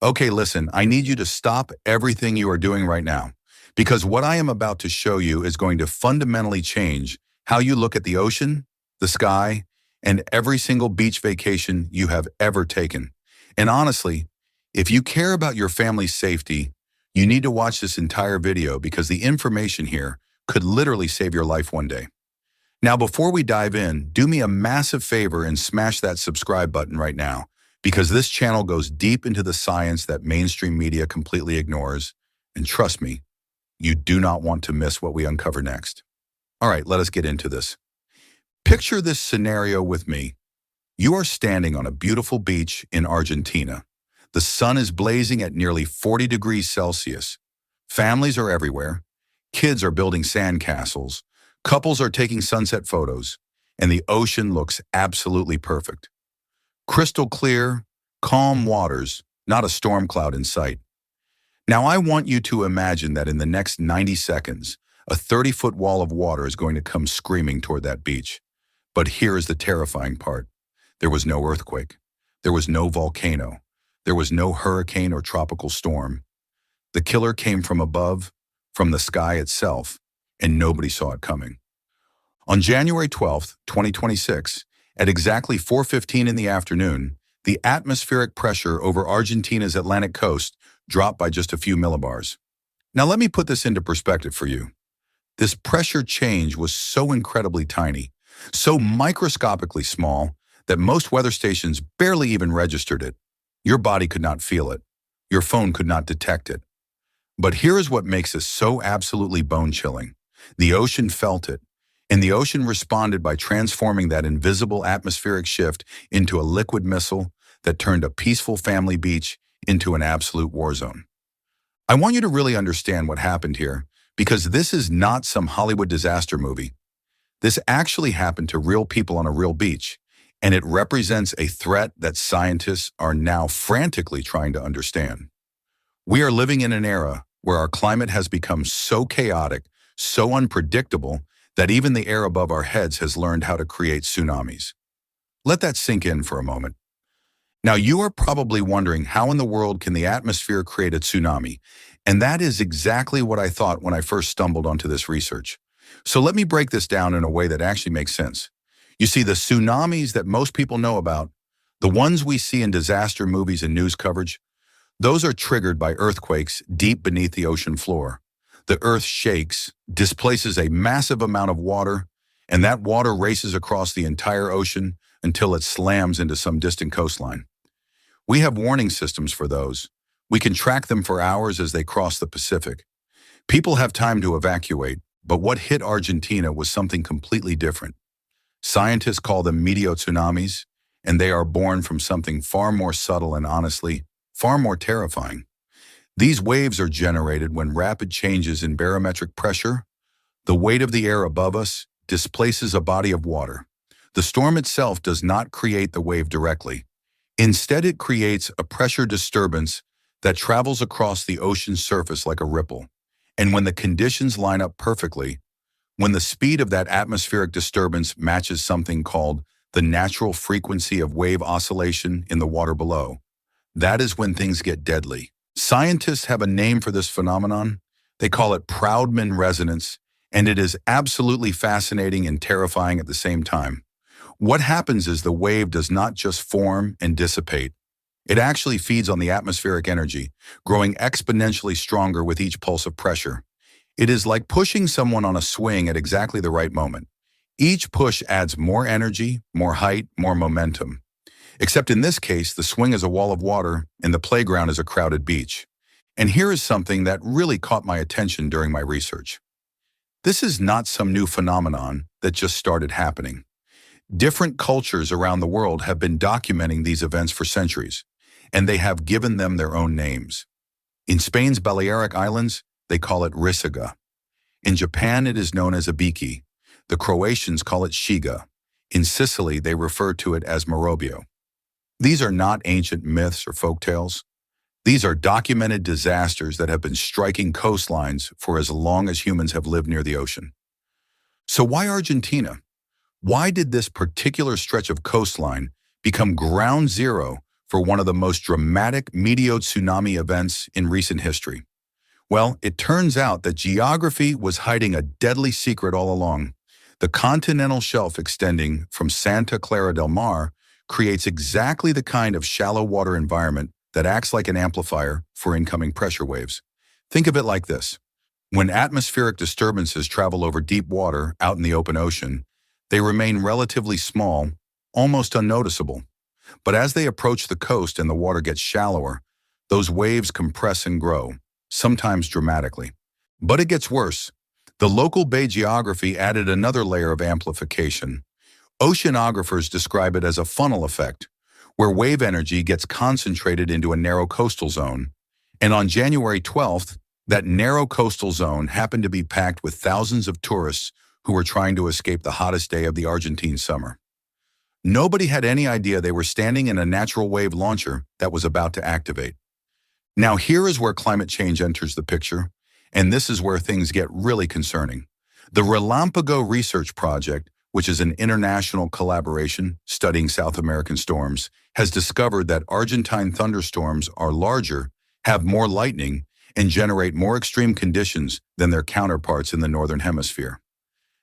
Okay, listen, I need you to stop everything you are doing right now, because what I am about to show you is going to fundamentally change how you look at the ocean, the sky, and every single beach vacation you have ever taken. And honestly, if you care about your family's safety, you need to watch this entire video because the information here could literally save your life one day. Now, before we dive in, do me a massive favor and smash that subscribe button right now, because this channel goes deep into the science that mainstream media completely ignores. And trust me, you do not want to miss what we uncover next. All right, let us get into this. Picture this scenario with me. You are standing on a beautiful beach in Argentina. The sun is blazing at nearly 40 degrees Celsius. Families are everywhere. Kids are building sandcastles. Couples are taking sunset photos, and the ocean looks absolutely perfect. Crystal clear, calm waters, not a storm cloud in sight. Now I want you to imagine that in the next 90 seconds, a 30-foot wall of water is going to come screaming toward that beach. But here is the terrifying part. There was no earthquake. There was no volcano. There was no hurricane or tropical storm. The killer came from above, from the sky itself, and nobody saw it coming. On January 12th, 2026, at exactly 4:15 in the afternoon, the atmospheric pressure over Argentina's Atlantic coast dropped by just a few millibars. Now let me put this into perspective for you. This pressure change was so incredibly tiny, so microscopically small, that most weather stations barely even registered it. Your body could not feel it. Your phone could not detect it. But here is what makes this so absolutely bone-chilling. The ocean felt it, and the ocean responded by transforming that invisible atmospheric shift into a liquid missile that turned a peaceful family beach into an absolute war zone. I want you to really understand what happened here, because this is not some Hollywood disaster movie. This actually happened to real people on a real beach, and it represents a threat that scientists are now frantically trying to understand. We are living in an era where our climate has become so chaotic, so unpredictable, that even the air above our heads has learned how to create tsunamis. Let that sink in for a moment. Now, you are probably wondering, how in the world can the atmosphere create a tsunami? And that is exactly what I thought when I first stumbled onto this research. So let me break this down in a way that actually makes sense. You see, the tsunamis that most people know about, the ones we see in disaster movies and news coverage, those are triggered by earthquakes deep beneath the ocean floor. The earth shakes, displaces a massive amount of water, and that water races across the entire ocean until it slams into some distant coastline. We have warning systems for those. We can track them for hours as they cross the Pacific. People have time to evacuate, but what hit Argentina was something completely different. Scientists call them meteotsunamis, and they are born from something far more subtle and, honestly, far more terrifying. These waves are generated when rapid changes in barometric pressure, the weight of the air above us, displaces a body of water. The storm itself does not create the wave directly. Instead, it creates a pressure disturbance that travels across the ocean's surface like a ripple. And when the conditions line up perfectly, when the speed of that atmospheric disturbance matches something called the natural frequency of wave oscillation in the water below, that is when things get deadly. Scientists have a name for this phenomenon. They call it Proudman resonance, and it is absolutely fascinating and terrifying at the same time. What happens is the wave does not just form and dissipate. It actually feeds on the atmospheric energy, growing exponentially stronger with each pulse of pressure. It is like pushing someone on a swing at exactly the right moment. Each push adds more energy, more height, more momentum. Except in this case, the swing is a wall of water and the playground is a crowded beach. And here is something that really caught my attention during my research. This is not some new phenomenon that just started happening. Different cultures around the world have been documenting these events for centuries, and they have given them their own names. In Spain's Balearic Islands, they call it Risaga. In Japan, it is known as Abiki. The Croatians call it Shiga. In Sicily, they refer to it as Marobio. These are not ancient myths or folktales. These are documented disasters that have been striking coastlines for as long as humans have lived near the ocean. So why Argentina? Why did this particular stretch of coastline become ground zero for one of the most dramatic Meteotsunami events in recent history? Well, it turns out that geography was hiding a deadly secret all along. The continental shelf extending from Santa Clara del Mar creates exactly the kind of shallow water environment that acts like an amplifier for incoming pressure waves. Think of it like this. When atmospheric disturbances travel over deep water out in the open ocean, they remain relatively small, almost unnoticeable. But as they approach the coast and the water gets shallower, those waves compress and grow, sometimes dramatically. But it gets worse. The local bay geography added another layer of amplification. Oceanographers describe it as a funnel effect, where wave energy gets concentrated into a narrow coastal zone. And on January 12th, that narrow coastal zone happened to be packed with thousands of tourists who were trying to escape the hottest day of the Argentine summer. Nobody had any idea they were standing in a natural wave launcher that was about to activate. Now here is where climate change enters the picture, and this is where things get really concerning. The Relampago Research Project, which is an international collaboration studying South American storms, has discovered that Argentine thunderstorms are larger, have more lightning, and generate more extreme conditions than their counterparts in the Northern Hemisphere.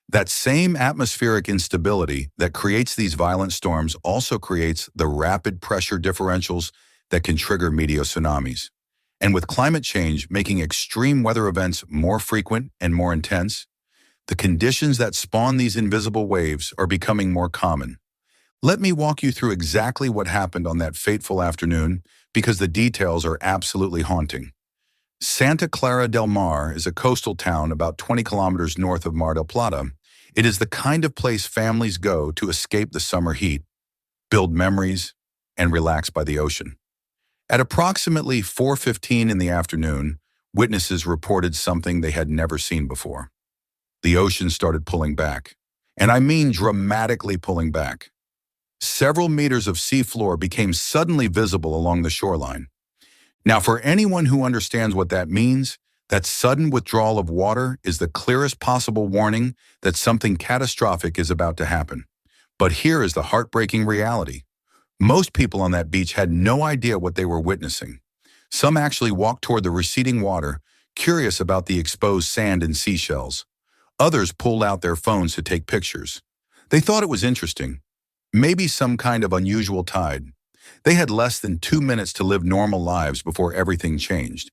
That same atmospheric instability that creates these violent storms also creates the rapid pressure differentials that can trigger meteotsunamis. And with climate change making extreme weather events more frequent and more intense, the conditions that spawn these invisible waves are becoming more common. Let me walk you through exactly what happened on that fateful afternoon because the details are absolutely haunting. Santa Clara del Mar is a coastal town about 20 kilometers north of Mar del Plata. It is the kind of place families go to escape the summer heat, build memories, and relax by the ocean. At approximately 4:15 in the afternoon, witnesses reported something they had never seen before. The ocean started pulling back, and I mean dramatically pulling back. Several meters of seafloor became suddenly visible along the shoreline. Now, for anyone who understands what that means, that sudden withdrawal of water is the clearest possible warning that something catastrophic is about to happen. But here is the heartbreaking reality. Most people on that beach had no idea what they were witnessing. Some actually walked toward the receding water, curious about the exposed sand and seashells. Others pulled out their phones to take pictures. They thought it was interesting, maybe some kind of unusual tide. They had less than 2 minutes to live normal lives before everything changed.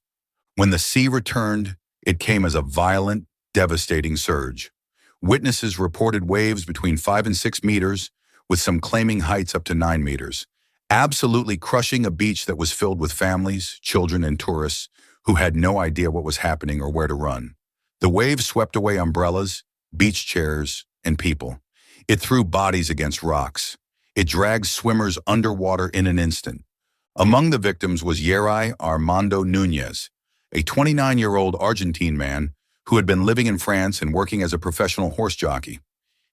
When the sea returned, it came as a violent, devastating surge. Witnesses reported waves between 5 and 6 meters, with some claiming heights up to 9 meters, absolutely crushing a beach that was filled with families, children, and tourists who had no idea what was happening or where to run. The waves swept away umbrellas, beach chairs, and people. It threw bodies against rocks. It dragged swimmers underwater in an instant. Among the victims was Yeray Armando Núñez, a 29-year-old Argentine man who had been living in France and working as a professional horse jockey.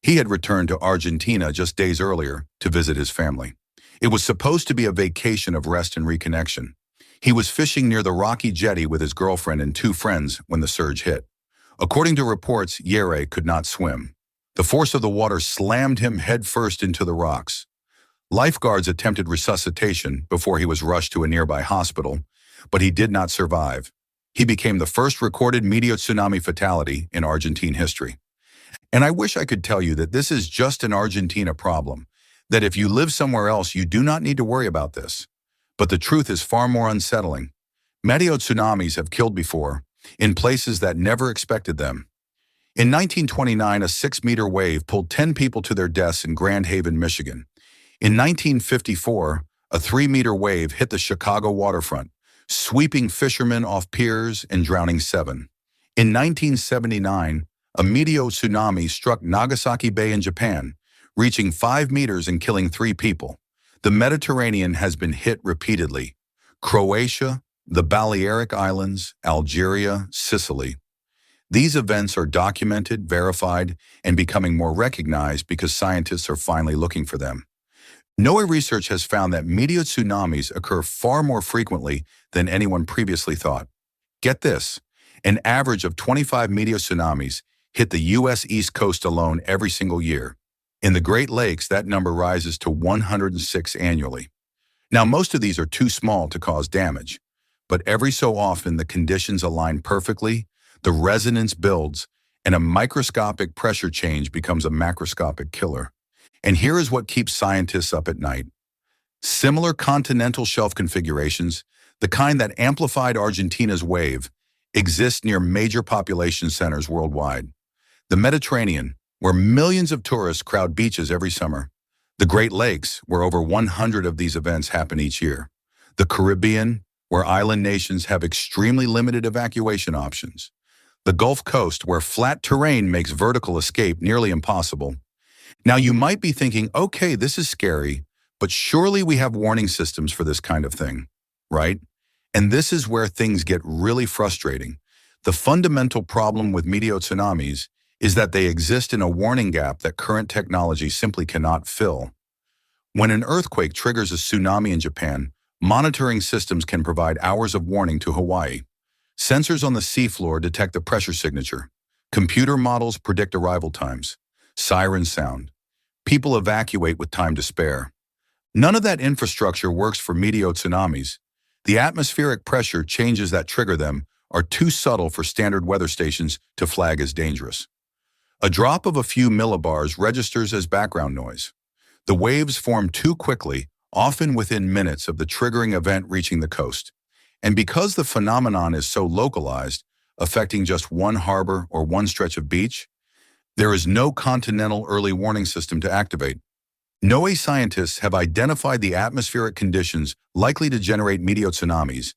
He had returned to Argentina just days earlier to visit his family. It was supposed to be a vacation of rest and reconnection. He was fishing near the rocky jetty with his girlfriend and 2 friends when the surge hit. According to reports, Yeray could not swim. The force of the water slammed him headfirst into the rocks. Lifeguards attempted resuscitation before he was rushed to a nearby hospital, but he did not survive. He became the first recorded Meteotsunami fatality in Argentine history. And I wish I could tell you that this is just an Argentina problem, that if you live somewhere else, you do not need to worry about this. But the truth is far more unsettling. Meteotsunamis have killed before, in places that never expected them. In 1929, a 6-meter wave pulled 10 people to their deaths in Grand Haven, Michigan. In 1954, a 3-meter wave hit the Chicago waterfront, sweeping fishermen off piers and drowning 7. In 1979, a meteotsunami struck Nagasaki Bay in Japan, reaching 5 meters and killing 3 people. The Mediterranean has been hit repeatedly. Croatia, the Balearic Islands, Algeria, Sicily. These events are documented, verified, and becoming more recognized because scientists are finally looking for them. NOAA research has found that meteotsunamis occur far more frequently than anyone previously thought. Get this, an average of 25 meteotsunamis hit the U.S. East Coast alone every single year. In the Great Lakes, that number rises to 106 annually. Now, most of these are too small to cause damage, but every so often the conditions align perfectly, the resonance builds, and a microscopic pressure change becomes a macroscopic killer. And here is what keeps scientists up at night. Similar continental shelf configurations, the kind that amplified Argentina's wave, exist near major population centers worldwide. The Mediterranean, where millions of tourists crowd beaches every summer. The Great Lakes, where over 100 of these events happen each year. The Caribbean, where island nations have extremely limited evacuation options. The Gulf Coast, where flat terrain makes vertical escape nearly impossible. Now you might be thinking, okay, this is scary, but surely we have warning systems for this kind of thing, right? And this is where things get really frustrating. The fundamental problem with meteotsunamis is that they exist in a warning gap that current technology simply cannot fill. When an earthquake triggers a tsunami in Japan, monitoring systems can provide hours of warning to Hawaii. Sensors on the seafloor detect the pressure signature. Computer models predict arrival times. Sirens sound. People evacuate with time to spare. None of that infrastructure works for meteotsunamis. The atmospheric pressure changes that trigger them are too subtle for standard weather stations to flag as dangerous. A drop of a few millibars registers as background noise. The waves form too quickly, often within minutes of the triggering event reaching the coast. And because the phenomenon is so localized, affecting just one harbor or one stretch of beach, there is no continental early warning system to activate. NOAA scientists have identified the atmospheric conditions likely to generate meteotsunamis,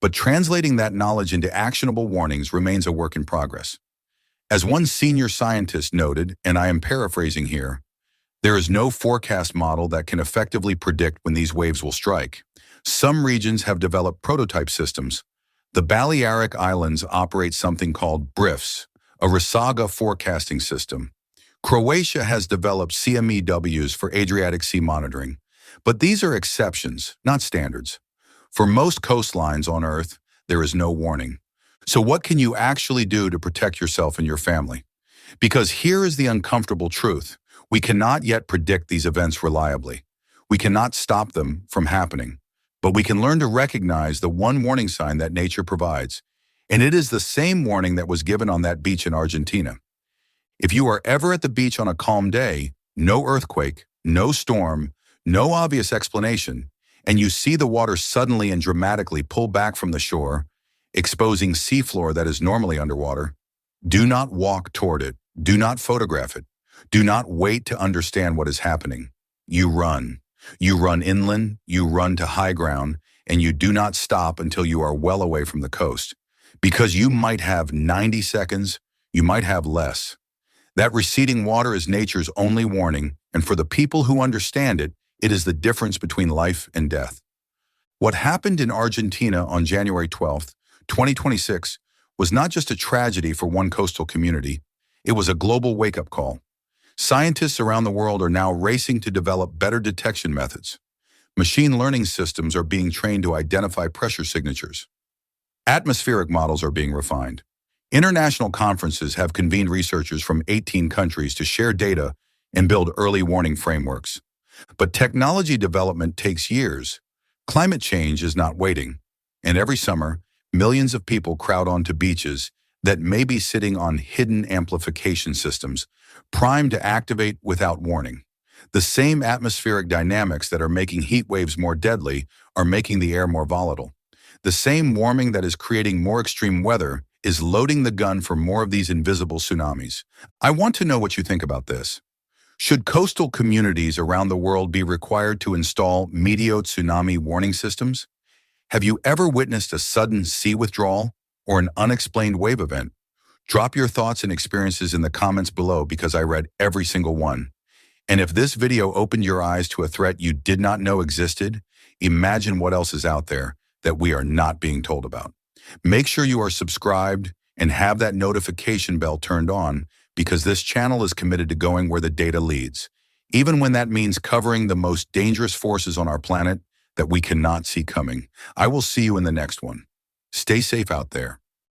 but translating that knowledge into actionable warnings remains a work in progress. As one senior scientist noted, and I am paraphrasing here, there is no forecast model that can effectively predict when these waves will strike. Some regions have developed prototype systems. The Balearic Islands operate something called BRIFS, a Resaga forecasting system. Croatia has developed CMEWs for Adriatic Sea monitoring, but these are exceptions, not standards. For most coastlines on Earth, there is no warning. So what can you actually do to protect yourself and your family? Because here is the uncomfortable truth. We cannot yet predict these events reliably. We cannot stop them from happening, but we can learn to recognize the one warning sign that nature provides, and it is the same warning that was given on that beach in Argentina. If you are ever at the beach on a calm day, no earthquake, no storm, no obvious explanation, and you see the water suddenly and dramatically pull back from the shore, exposing seafloor that is normally underwater, do not walk toward it. Do not photograph it. Do not wait to understand what is happening. You run. You run inland, you run to high ground, and you do not stop until you are well away from the coast. Because you might have 90 seconds, you might have less. That receding water is nature's only warning, and for the people who understand it, it is the difference between life and death. What happened in Argentina on January 12, 2026, was not just a tragedy for one coastal community, it was a global wake-up call. Scientists around the world are now racing to develop better detection methods. Machine learning systems are being trained to identify pressure signatures. Atmospheric models are being refined. International conferences have convened researchers from 18 countries to share data and build early warning frameworks. But technology development takes years. Climate change is not waiting. And every summer, millions of people crowd onto beaches that may be sitting on hidden amplification systems, primed to activate without warning. The same atmospheric dynamics that are making heat waves more deadly are making the air more volatile. The same warming that is creating more extreme weather is loading the gun for more of these invisible tsunamis. I want to know what you think about this. Should coastal communities around the world be required to install meteotsunami warning systems? Have you ever witnessed a sudden sea withdrawal or an unexplained wave event? Drop your thoughts and experiences in the comments below because I read every single one. And if this video opened your eyes to a threat you did not know existed, imagine what else is out there that we are not being told about. Make sure you are subscribed and have that notification bell turned on because this channel is committed to going where the data leads, even when that means covering the most dangerous forces on our planet that we cannot see coming. I will see you in the next one. Stay safe out there.